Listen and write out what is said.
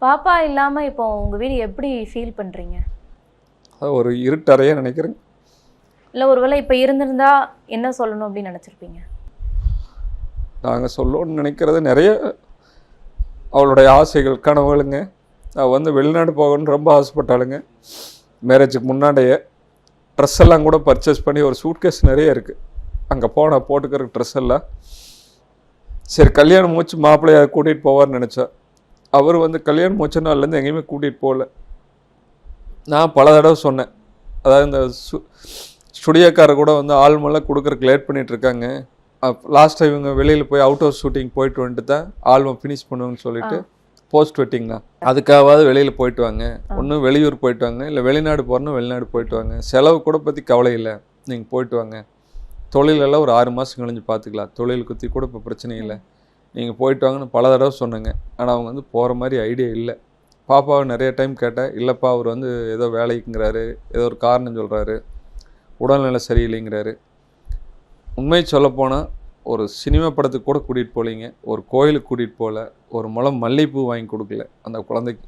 பாப்பா இல்லாம இப்போ உங்க வீடு எப்படி ஃபீல் பண்றீங்க? அது ஒரு இருட்டறையே நினைக்கிறேன். இல்ல ஒருவேளை இப்ப இருந்திருந்தா என்ன சொல்லணும் அப்படின்னு நினைச்சிருப்பீங்க? நாங்கள் சொல்லணும்னு நினைக்கிறது நிறைய அவளுடைய ஆசைகள் கனவுகளுங்க. அவள் வந்து வெளிநாடு போகணும்னு ரொம்ப ஆசைப்பட்டாளுங்க. மேரேஜுக்கு முன்னாடியே ட்ரெஸ் எல்லாம் கூட பர்ச்சேஸ் பண்ணி ஒரு சூட்கேஸ் நிறைய இருக்குது. அங்கே போனால் போட்டுக்கிற ட்ரெஸ் எல்லாம் சரி கல்யாணம் மூச்சு மாப்பிள்ளையை கூட்டிகிட்டு போவார்னு நினச்சா. அவர் வந்து கல்யாணம் மூச்ச நாள்லேருந்து எங்கேயுமே கூட்டிகிட்டு போகல. நான் பல தடவை சொன்னேன். அதாவது இந்த ஸ்டுடியோக்காரர் கூட வந்து ஆல்மெல்லாம் கொடுக்குறக்கு லேட் பண்ணிகிட்ருக்காங்க. லாஸ்ட் டைம் இவங்க வெளியில் போய் அவுட் ஹவுஸ் ஷூட்டிங் போயிட்டு வந்துட்டு தான் ஆல்பம் ஃபினிஷ் பண்ணுவோன்னு சொல்லிட்டு போஸ்ட் வெட்டிங்னா அதுக்காவது வெளியில் போயிட்டு வாங்க, ஒன்றும் வெளியூர் போயிட்டு வாங்க, இல்லை வெளிநாடு போகிறோன்னா வெளிநாடு போயிட்டு வாங்க, செலவு கூட பற்றி கவலை இல்லை, நீங்கள் போயிட்டு வாங்க, தொழிலெல்லாம் ஒரு 6 மாதம் கழிஞ்சு பார்த்துக்கலாம், தொழில் குத்தி கூட இப்போ பிரச்சனை இல்லை, நீங்கள் போயிட்டு வாங்கன்னு பல தடவை சொன்னேங்க. ஆனால் அவங்க வந்து போகிற மாதிரி ஐடியா இல்லை. பாப்பாவை நிறைய டைம் கேட்டேன். இல்லைப்பா அவர் வந்து ஏதோ வேலைக்குங்கிறாரு, ஏதோ ஒரு காரணம் சொல்கிறாரு, உடல்நிலை சரியில்லைங்கிறாரு. உண்மை சொல்லப்போனால் ஒரு சினிமா படத்துக்கு கூட கூட்டிகிட்டு போகலிங்க, ஒரு கோயிலுக்கு கூட்டிகிட்டு போகல, ஒரு முழம் மல்லிகைப்பூ வாங்கி கொடுக்கல அந்த குழந்தைக்கு.